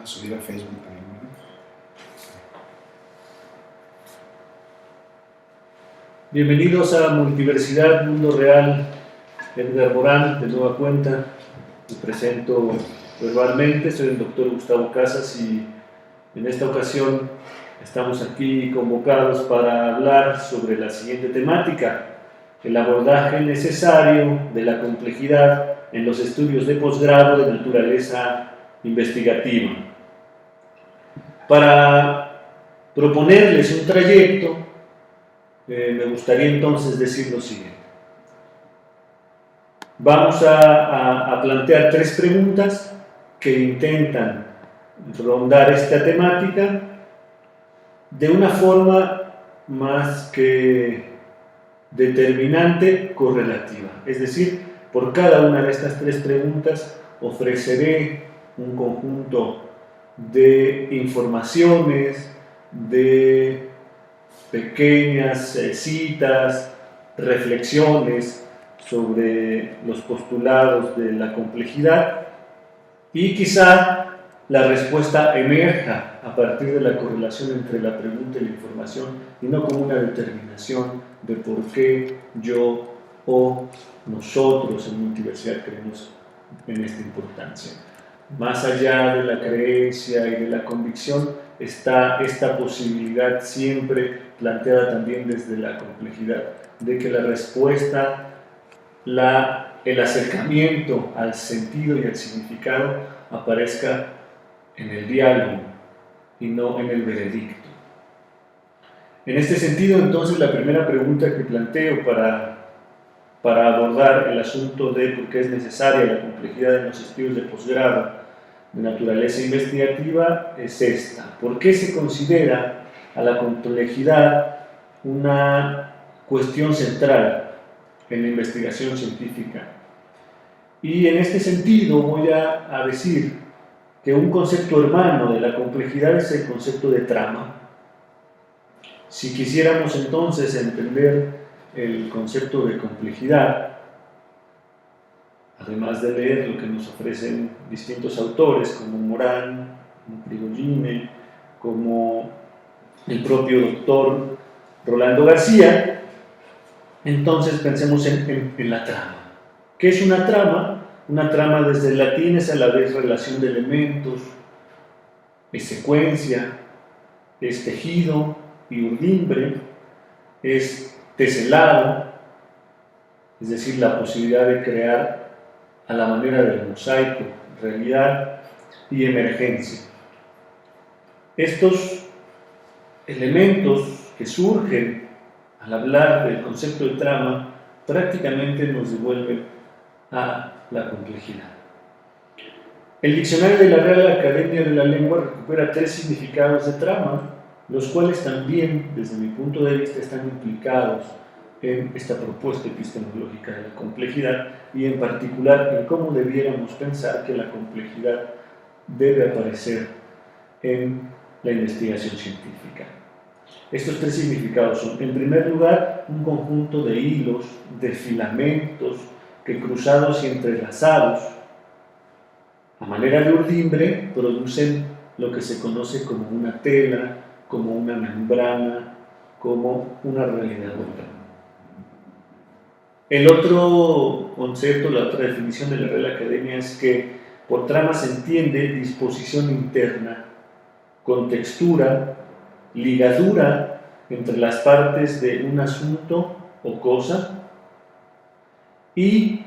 subir a Facebook también, ¿no? Bienvenidos a Multiversidad Mundo Real. Edgar Morán, de nueva cuenta. Me presento verbalmente, soy el doctor Gustavo Casas y en esta ocasión estamos aquí convocados para hablar sobre la siguiente temática: el abordaje necesario de la complejidad en los estudios de posgrado de naturaleza investigativa. Para proponerles un trayecto, me gustaría entonces decir lo siguiente. Vamos a plantear tres preguntas que intentan rondar esta temática de una forma más que determinante, correlativa. Es decir, por cada una de estas tres preguntas ofreceré un conjunto de informaciones, de pequeñas citas, reflexiones sobre los postulados de la complejidad, y quizá la respuesta emerja a partir de la correlación entre la pregunta y la información, y no como una determinación de por qué yo o nosotros en Multiversidad creemos en esta importancia. Más allá de la creencia y de la convicción está esta posibilidad siempre planteada también desde la complejidad, de que la respuesta, el acercamiento al sentido y al significado aparezca en el diálogo y no en el veredicto. En este sentido, entonces, la primera pregunta que planteo para abordar el asunto de por qué es necesaria la complejidad en los estudios de posgrado de naturaleza investigativa es esta: ¿por qué se considera a la complejidad una cuestión central en la investigación científica? Y en este sentido voy a decir que un concepto hermano de la complejidad es el concepto de trama. Si quisiéramos entonces entender el concepto de complejidad, además de leer lo que nos ofrecen distintos autores como Morán, como Prigogine, como el propio doctor Rolando García, entonces pensemos en la trama. ¿Qué es una trama? Una trama desde el latín es a la vez relación de elementos, es secuencia, es tejido y urdimbre, es teselado, es decir, la posibilidad de crear a la manera del mosaico, realidad y emergencia. Estos elementos que surgen al hablar del concepto de trama prácticamente nos devuelven a la complejidad. El diccionario de la Real Academia de la Lengua recupera tres significados de trama, los cuales también, desde mi punto de vista, están implicados en esta propuesta epistemológica de la complejidad y en particular en cómo debiéramos pensar que la complejidad debe aparecer en la investigación científica. Estos tres significados son, en primer lugar, un conjunto de hilos, de filamentos que, cruzados y entrelazados a manera de urdimbre, producen lo que se conoce como una tela, como una membrana, como una realidad otra. El otro concepto, la otra definición de la Real Academia es que por trama se entiende disposición interna, contextura, ligadura entre las partes de un asunto o cosa. Y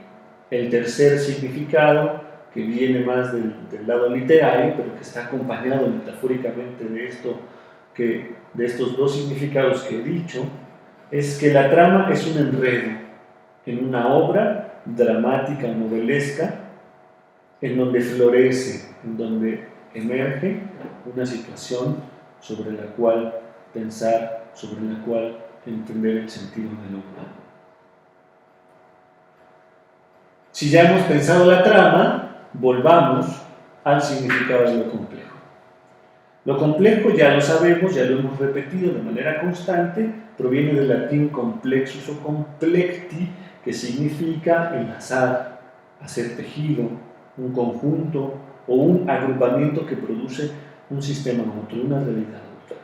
el tercer significado, que viene más del lado literario, pero que está acompañado metafóricamente de estos dos significados que he dicho, es que la trama es un enredo en una obra dramática, novelesca, en donde florece, en donde emerge una situación sobre la cual pensar, sobre la cual entender el sentido de lo humano. Si ya hemos pensado la trama, volvamos al significado de lo complejo. Lo complejo, ya lo sabemos, ya lo hemos repetido de manera constante, proviene del latín complexus o complecti, que significa enlazar, hacer tejido, un conjunto, o un agrupamiento que produce un sistema otro, una realidad otra.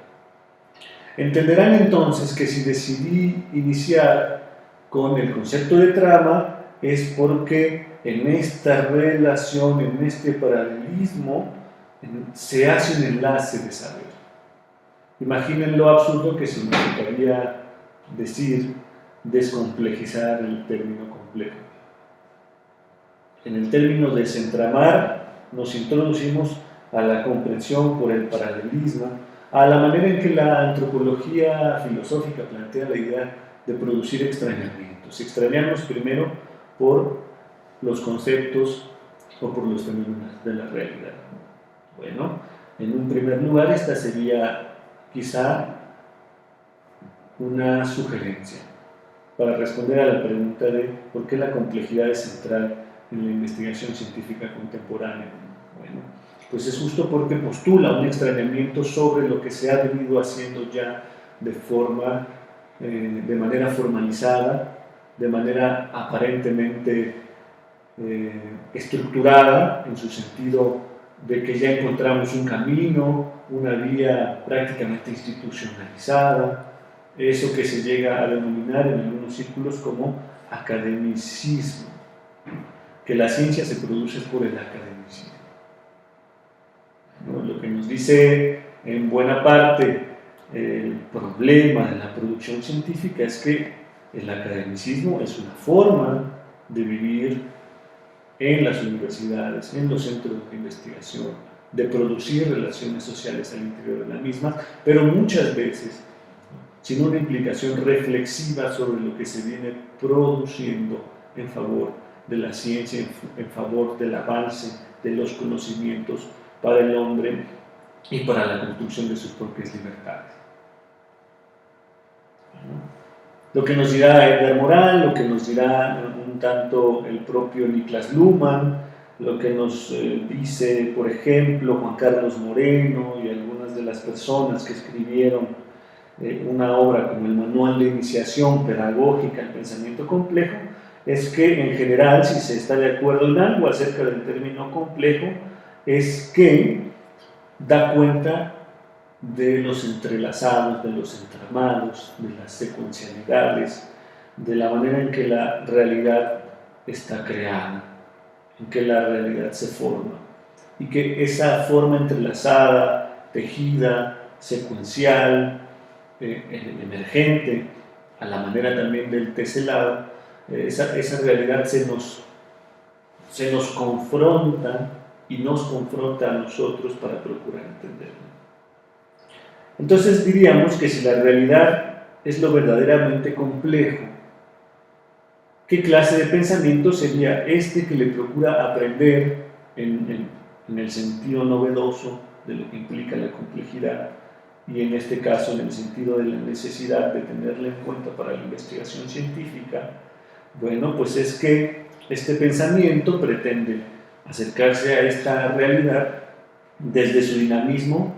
Entenderán entonces que si decidí iniciar con el concepto de trama es porque en esta relación, en este paralelismo, se hace un enlace de saber. Imaginen lo absurdo que significaría decir descomplejizar el término complejo. En el término desentramar nos introducimos a la comprensión por el paralelismo, a la manera en que la antropología filosófica plantea la idea de producir extrañamientos. Extrañarnos primero por los conceptos o por los fenómenos de la realidad. Bueno, en un primer lugar esta sería quizá una sugerencia para responder a la pregunta de por qué la complejidad es central en la investigación científica contemporánea. Bueno, pues es justo porque postula un extrañamiento sobre lo que se ha venido haciendo ya de manera formalizada, de manera aparentemente estructurada, en su sentido de que ya encontramos un camino, una vía prácticamente institucionalizada, eso que se llega a denominar en algunos círculos como academicismo, que la ciencia se produce por el academicismo. ¿No? Lo que nos dice en buena parte el problema de la producción científica es que el academicismo es una forma de vivir en las universidades, en los centros de investigación, de producir relaciones sociales al interior de la misma, pero muchas veces sin una implicación reflexiva sobre lo que se viene produciendo en favor de la ciencia, en favor del avance de los conocimientos para el hombre y para la construcción de sus propias libertades. Lo que nos dirá Edgar Morin, lo que nos dirá un tanto el propio Niklas Luhmann, lo que nos dice, por ejemplo, Juan Carlos Moreno y algunas de las personas que escribieron una obra como el Manual de Iniciación Pedagógica al Pensamiento Complejo, es que en general, si se está de acuerdo en algo acerca del término complejo, es que da cuenta de los entrelazados, de los entramados, de las secuencialidades, de la manera en que la realidad está creada, en que la realidad se forma, y que esa forma entrelazada, tejida, secuencial, emergente, a la manera también del teselado, esa realidad se nos confronta y nos confronta a nosotros para procurar entenderla. Entonces diríamos que si la realidad es lo verdaderamente complejo, ¿qué clase de pensamiento sería este que le procura aprender en el sentido novedoso de lo que implica la complejidad y en este caso en el sentido de la necesidad de tenerla en cuenta para la investigación científica? Bueno, pues es que este pensamiento pretende acercarse a esta realidad desde su dinamismo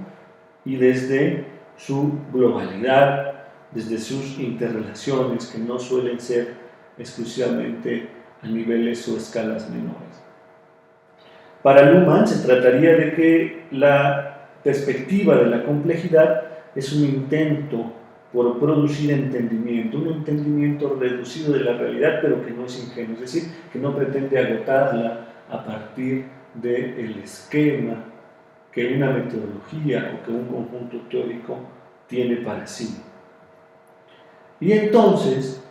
y desde su globalidad, desde sus interrelaciones que no suelen ser exclusivamente a niveles o escalas menores. Para Luhmann se trataría de que la perspectiva de la complejidad es un intento por producir entendimiento, un entendimiento reducido de la realidad, pero que no es ingenuo, es decir, que no pretende agotarla a partir del esquema que una metodología o que un conjunto teórico tiene para sí. Y entonces,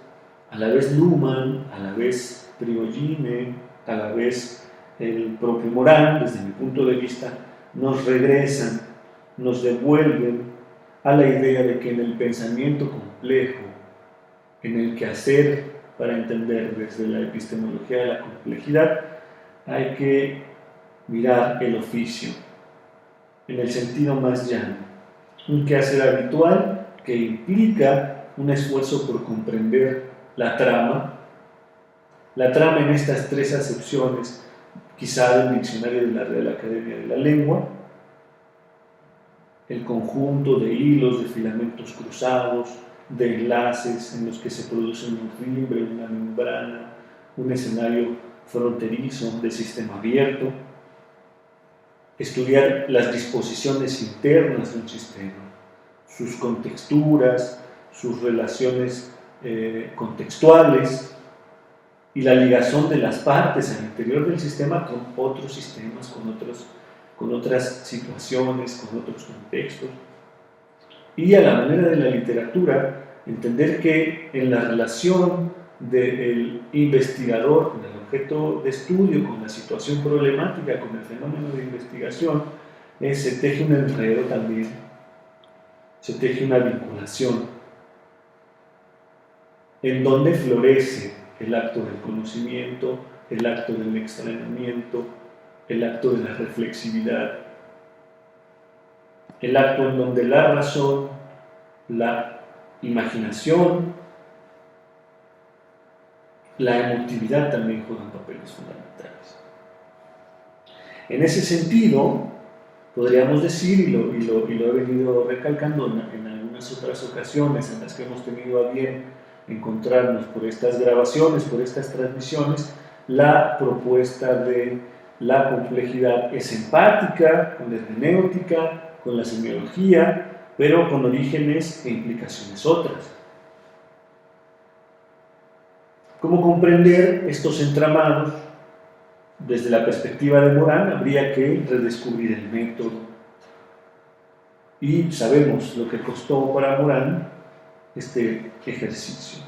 a la vez Luhmann, a la vez Prigogine, a la vez el propio Morin, desde mi punto de vista, nos regresan, nos devuelven a la idea de que en el pensamiento complejo, en el quehacer para entender desde la epistemología de la complejidad, hay que mirar el oficio en el sentido más llano, un quehacer habitual que implica un esfuerzo por comprender la trama en estas tres acepciones, quizá del diccionario de la Real Academia de la Lengua, el conjunto de hilos, de filamentos cruzados, de enlaces en los que se produce un fimbre, una membrana, un escenario fronterizo de sistema abierto. estudiar las disposiciones internas de un sistema, sus contexturas, sus relaciones contextuales y la ligación de las partes al interior del sistema con otros sistemas, con otras situaciones, con otros contextos. Y a la manera de la literatura, entender que en la relación del investigador con el objeto de estudio, con la situación problemática, con el fenómeno de investigación, se teje un enredo también, se teje una vinculación, en donde florece el acto del conocimiento, el acto del extrañamiento, el acto de la reflexividad, el acto en donde la razón, la imaginación, la emotividad también juegan papeles fundamentales. En ese sentido, podríamos decir, y lo he venido recalcando en algunas otras ocasiones en las que hemos tenido a bien encontrarnos por estas grabaciones, por estas transmisiones, la propuesta de la complejidad es empática, con la hermenéutica, con la semiología, pero con orígenes e implicaciones otras. ¿Cómo comprender estos entramados? Desde la perspectiva de Morán, habría que redescubrir el método. Y sabemos lo que costó para Morán este ejercicio.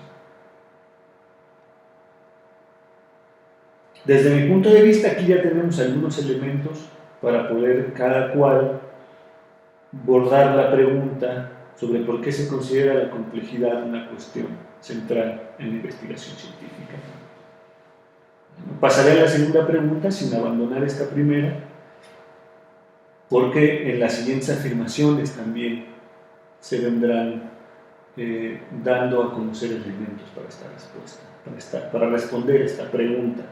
Desde mi punto de vista, aquí ya tenemos algunos elementos para poder cada cual bordar la pregunta sobre por qué se considera la complejidad una cuestión central en la investigación científica. Pasaré a la segunda pregunta sin abandonar esta primera, porque en las siguientes afirmaciones también se vendrán dando a conocer elementos para esta respuesta, para responder esta pregunta.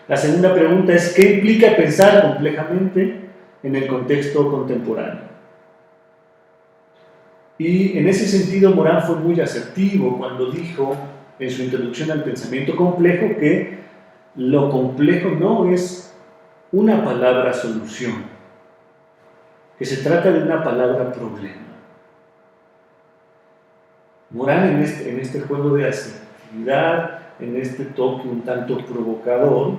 La segunda pregunta es: ¿qué implica pensar complejamente en el contexto contemporáneo? Y en ese sentido Morán fue muy asertivo cuando dijo en su introducción al pensamiento complejo que lo complejo no es una palabra solución, que se trata de una palabra problema. Morán en este juego de asertividad, en este toque un tanto provocador,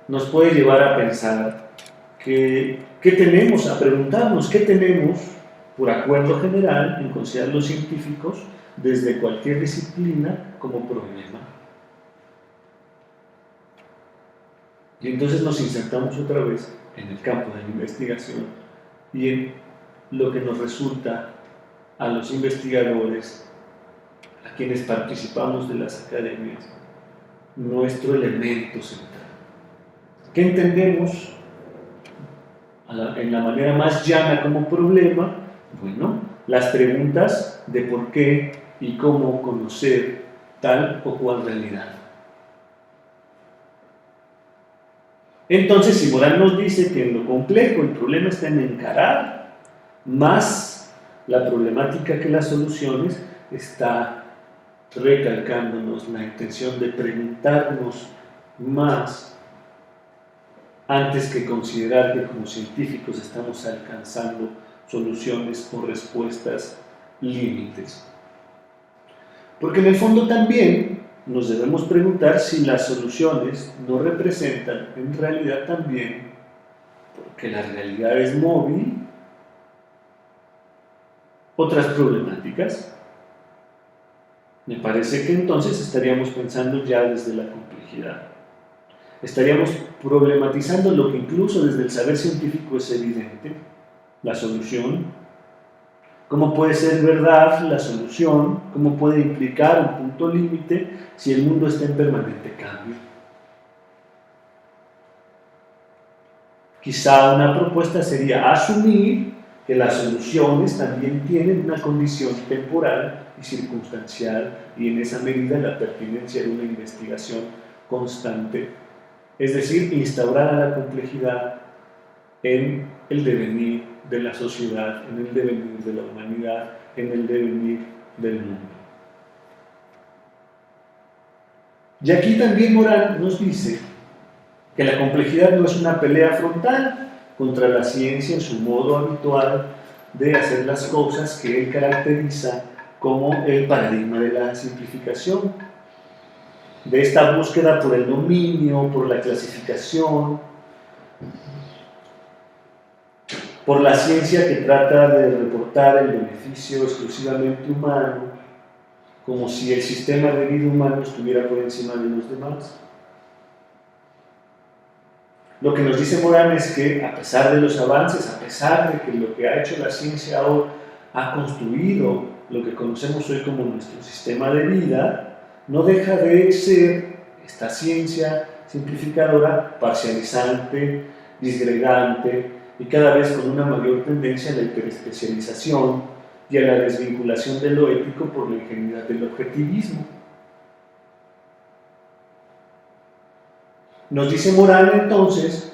nos puede llevar a pensar que tenemos, a preguntarnos qué tenemos por acuerdo general en considerar los científicos desde cualquier disciplina como problema. Y entonces nos insertamos otra vez en el campo de la investigación y en lo que nos resulta a los investigadores, a quienes participamos de las academias, nuestro elemento central. ¿Qué entendemos en la manera más llana como problema? Bueno, las preguntas de por qué y cómo conocer tal o cual realidad. Entonces, si Morán nos dice que en lo complejo el problema está en encarar más la problemática que las soluciones, está recalcándonos la intención de preguntarnos más antes que considerar que como científicos estamos alcanzando soluciones o respuestas límites. Porque en el fondo también nos debemos preguntar si las soluciones no representan en realidad también, porque la realidad es móvil, otras problemáticas. Me parece que entonces estaríamos pensando ya desde la complejidad. Estaríamos problematizando lo que incluso desde el saber científico es evidente, la solución. ¿Cómo puede ser verdad la solución? ¿Cómo puede implicar un punto límite si el mundo está en permanente cambio? Quizá una propuesta sería asumir que las soluciones también tienen una condición temporal y circunstancial, y en esa medida la pertinencia de una investigación constante, es decir, instaurar a la complejidad en el devenir de la sociedad, en el devenir de la humanidad, en el devenir del mundo. Y aquí también Morán nos dice que la complejidad no es una pelea frontal contra la ciencia en su modo habitual de hacer las cosas que él caracteriza como el paradigma de la simplificación, de esta búsqueda por el dominio, por la clasificación, por la ciencia que trata de reportar el beneficio exclusivamente humano, como si el sistema de vida humano estuviera por encima de los demás. Lo que nos dice Morán es que, a pesar de los avances, a pesar de que lo que ha hecho la ciencia hoy ha construido lo que conocemos hoy como nuestro sistema de vida, no deja de ser esta ciencia simplificadora, parcializante, disgregante y cada vez con una mayor tendencia a la hiperespecialización y a la desvinculación de lo ético por la ingenuidad del objetivismo. Nos dice Morán entonces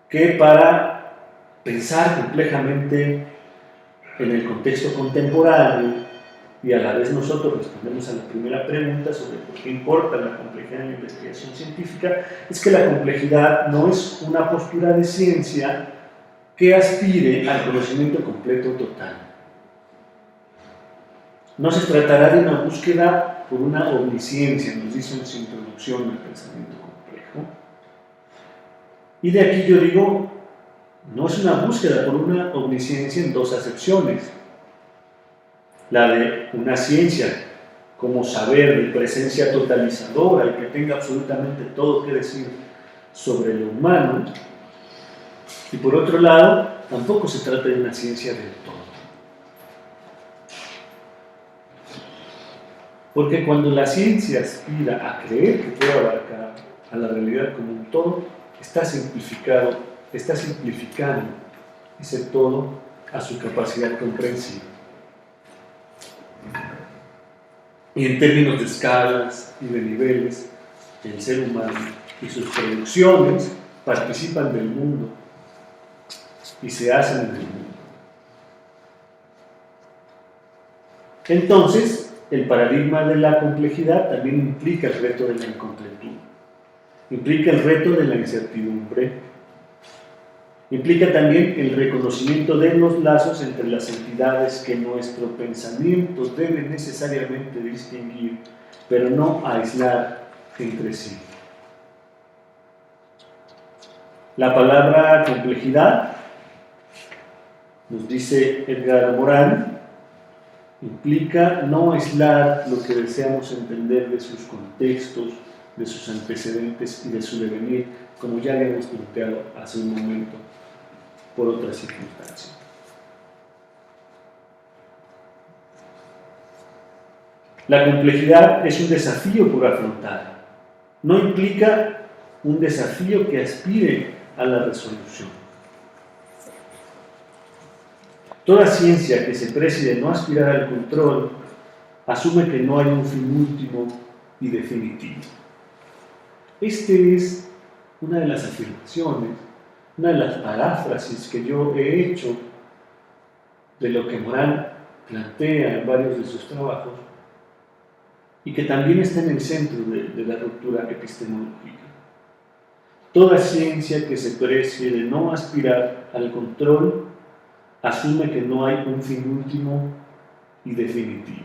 que para pensar complejamente en el contexto contemporáneo, y a la vez nosotros respondemos a la primera pregunta sobre por qué importa la complejidad en la investigación científica, es que la complejidad no es una postura de ciencia que aspire al conocimiento completo total. No se tratará de una búsqueda por una omnisciencia, nos dice en su introducción al pensamiento complejo. Y de aquí yo digo, no es una búsqueda por una omnisciencia en dos acepciones. La de una ciencia como saber de presencia totalizadora y que tenga absolutamente todo que decir sobre lo humano. Y por otro lado, tampoco se trata de una ciencia del todo. Porque cuando la ciencia aspira a creer que puede abarcar a la realidad como un todo, está simplificando ese todo a su capacidad comprensiva. Y en términos de escalas y de niveles, el ser humano y sus producciones participan del mundo y se hacen en el mundo. Entonces, el paradigma de la complejidad también implica el reto de la incompletud, implica el reto de la incertidumbre, implica también el reconocimiento de los lazos entre las entidades que nuestro pensamiento debe necesariamente distinguir, pero no aislar entre sí. La palabra complejidad, nos dice Edgar Morán, implica no aislar lo que deseamos entender de sus contextos, de sus antecedentes y de su devenir, como ya habíamos planteado hace un momento, por otras circunstancias. La complejidad es un desafío por afrontar, no implica un desafío que aspire a la resolución. Toda ciencia que se precie de no aspirar al control asume que no hay un fin último y definitivo. Esta es una de las afirmaciones, una de las paráfrasis que yo he hecho de lo que Morán plantea en varios de sus trabajos y que también está en el centro de la ruptura epistemológica. Toda ciencia que se precie de no aspirar al control asume que no hay un fin último y definitivo.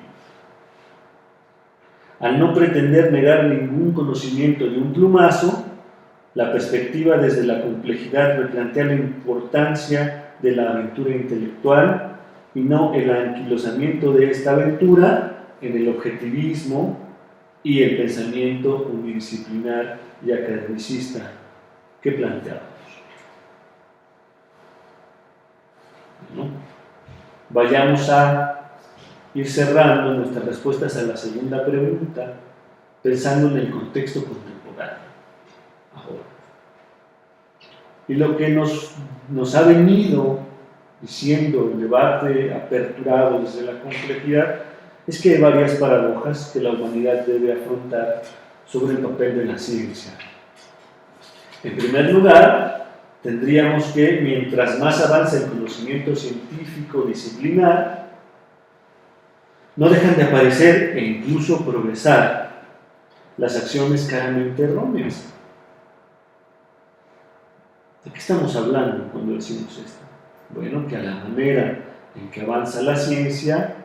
Al no pretender negar ningún conocimiento de un plumazo, la perspectiva desde la complejidad replantea la importancia de la aventura intelectual y no el anquilosamiento de esta aventura en el objetivismo y el pensamiento unidisciplinar y academicista que planteamos. ¿No? Vayamos a ir cerrando nuestras respuestas a la segunda pregunta, pensando en el contexto contemporáneo. Ahora. Y lo que nos ha venido diciendo el debate aperturado desde la complejidad es que hay varias paradojas que la humanidad debe afrontar sobre el papel de la ciencia. En primer lugar, tendríamos que, mientras más avanza el conocimiento científico disciplinar, no dejan de aparecer e incluso progresar las acciones claramente erróneas. ¿De qué estamos hablando cuando decimos esto? Bueno, que a la manera en que avanza la ciencia,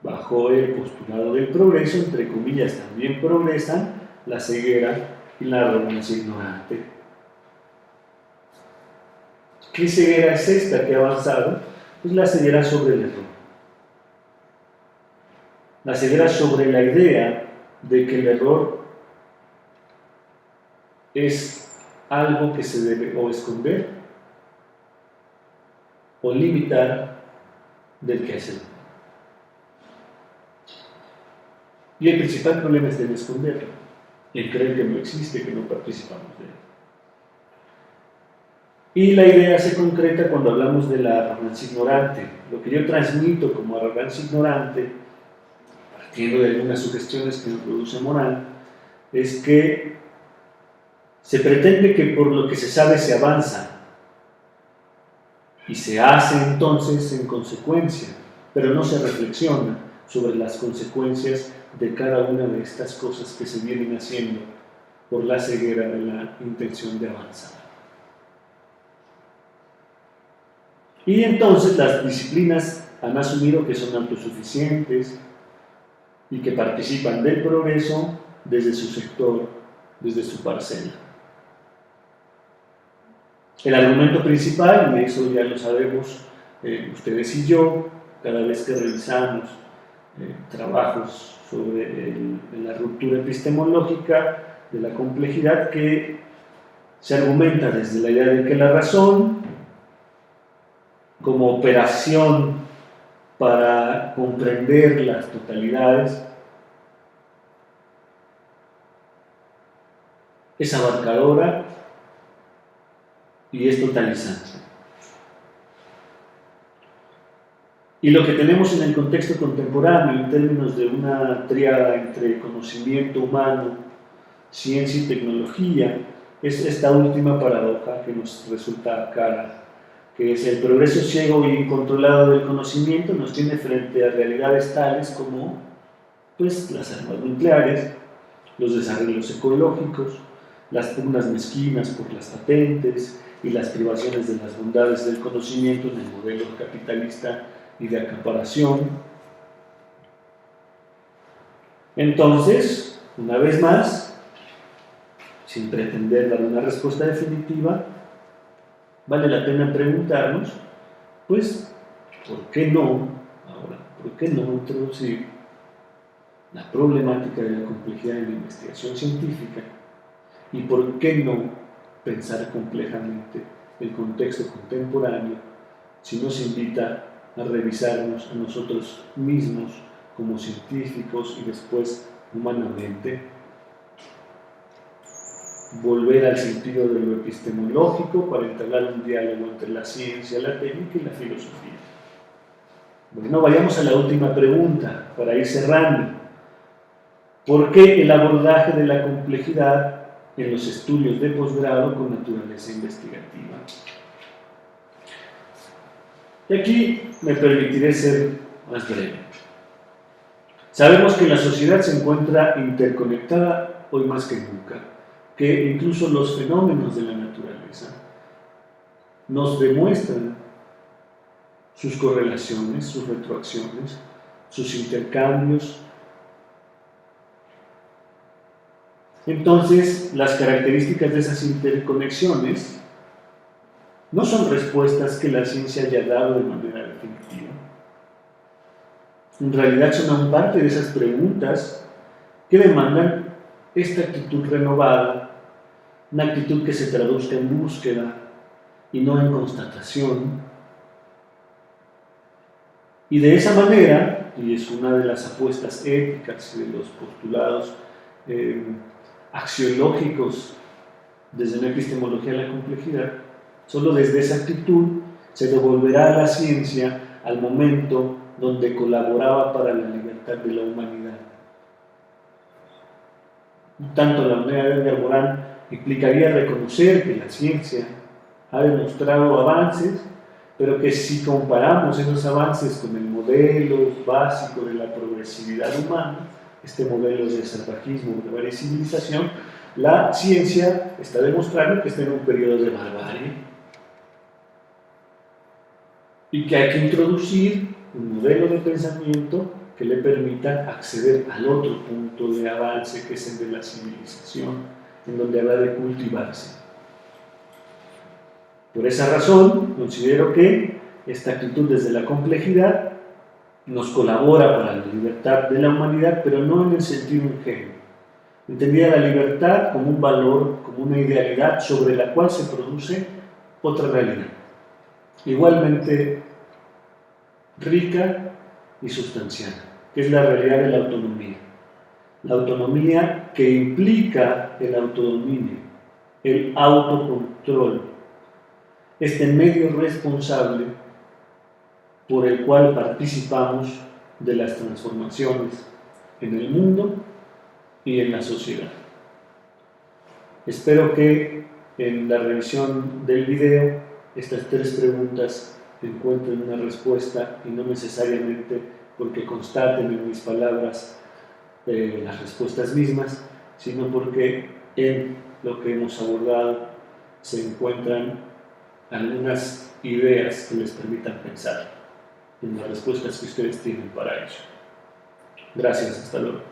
bajo el postulado del progreso, entre comillas, también progresan la ceguera y la arrogancia ignorante. ¿Qué ceguera es esta que ha avanzado? Pues la ceguera sobre el error. La ceguera sobre la idea de que el error es algo que se debe o esconder o limitar del que hace el error. Y el principal problema es en esconderlo, en creer que no existe, que no participamos de él. Y la idea se concreta cuando hablamos de la arrogancia ignorante. Lo que yo transmito como arrogancia ignorante, partiendo de algunas sugestiones que nos produce moral, es que se pretende que por lo que se sabe se avanza y se hace entonces en consecuencia, pero no se reflexiona sobre las consecuencias de cada una de estas cosas que se vienen haciendo por la ceguera de la intención de avanzar. Y entonces las disciplinas han asumido que son autosuficientes y que participan del progreso desde su sector, desde su parcela. El argumento principal, y eso ya lo sabemos ustedes y yo, cada vez que revisamos trabajos sobre la ruptura epistemológica de la complejidad, que se argumenta desde la idea de que la razón, como operación para comprender las totalidades, es abarcadora y es totalizante. Y lo que tenemos en el contexto contemporáneo, en términos de una tríada entre conocimiento humano, ciencia y tecnología, es esta última paradoja que nos resulta cara, que es el progreso ciego e incontrolado del conocimiento nos tiene frente a realidades tales como pues, las armas nucleares, los desarrollos ecológicos, las pugnas mezquinas por las patentes y las privaciones de las bondades del conocimiento en el modelo capitalista y de acaparación. Entonces, una vez más, sin pretender dar una respuesta definitiva, vale la pena preguntarnos, pues, ¿por qué no introducir la problemática de la complejidad en la investigación científica? ¿Y por qué no pensar complejamente el contexto contemporáneo si nos invita a revisarnos a nosotros mismos como científicos y después humanamente? Volver al sentido de lo epistemológico para entablar un diálogo entre la ciencia, la técnica y la filosofía. Bueno, vayamos a la última pregunta para ir cerrando. ¿Por qué el abordaje de la complejidad en los estudios de posgrado con naturaleza investigativa? Y aquí me permitiré ser más breve. Sabemos que la sociedad se encuentra interconectada hoy más que nunca, que incluso los fenómenos de la naturaleza nos demuestran sus correlaciones, sus retroacciones, sus intercambios. Entonces, las características de esas interconexiones no son respuestas que la ciencia haya dado de manera definitiva. En realidad son aún parte de esas preguntas que demandan esta actitud renovada, una actitud que se traduzca en búsqueda y no en constatación. Y de esa manera, y es una de las apuestas éticas y de los postulados axiológicos desde una epistemología de la complejidad, solo desde esa actitud se devolverá a la ciencia al momento donde colaboraba para la libertad de la humanidad. Tanto la unidad de Alborán implicaría reconocer que la ciencia ha demostrado avances, pero que si comparamos esos avances con el modelo básico de la progresividad humana, este modelo de salvajismo de varias civilización, La ciencia está demostrando que está en un periodo de barbarie y que hay que introducir un modelo de pensamiento que le permita acceder al otro punto de avance, que es el de la civilización, en donde habrá de cultivarse. Por esa razón, considero que esta actitud desde la complejidad nos colabora para la libertad de la humanidad, pero no en el sentido ingenuo. Entendía la libertad como un valor, como una idealidad sobre la cual se produce otra realidad, igualmente rica y sustancial, que es la realidad de la autonomía. La autonomía que implica el autodominio, el autocontrol, este medio responsable por el cual participamos de las transformaciones en el mundo y en la sociedad. Espero que en la revisión del video estas tres preguntas encuentren una respuesta y no necesariamente porque constaten en mis palabras las respuestas mismas, sino porque en lo que hemos abordado se encuentran algunas ideas que les permitan pensar en las respuestas que ustedes tienen para ello. Gracias, hasta luego.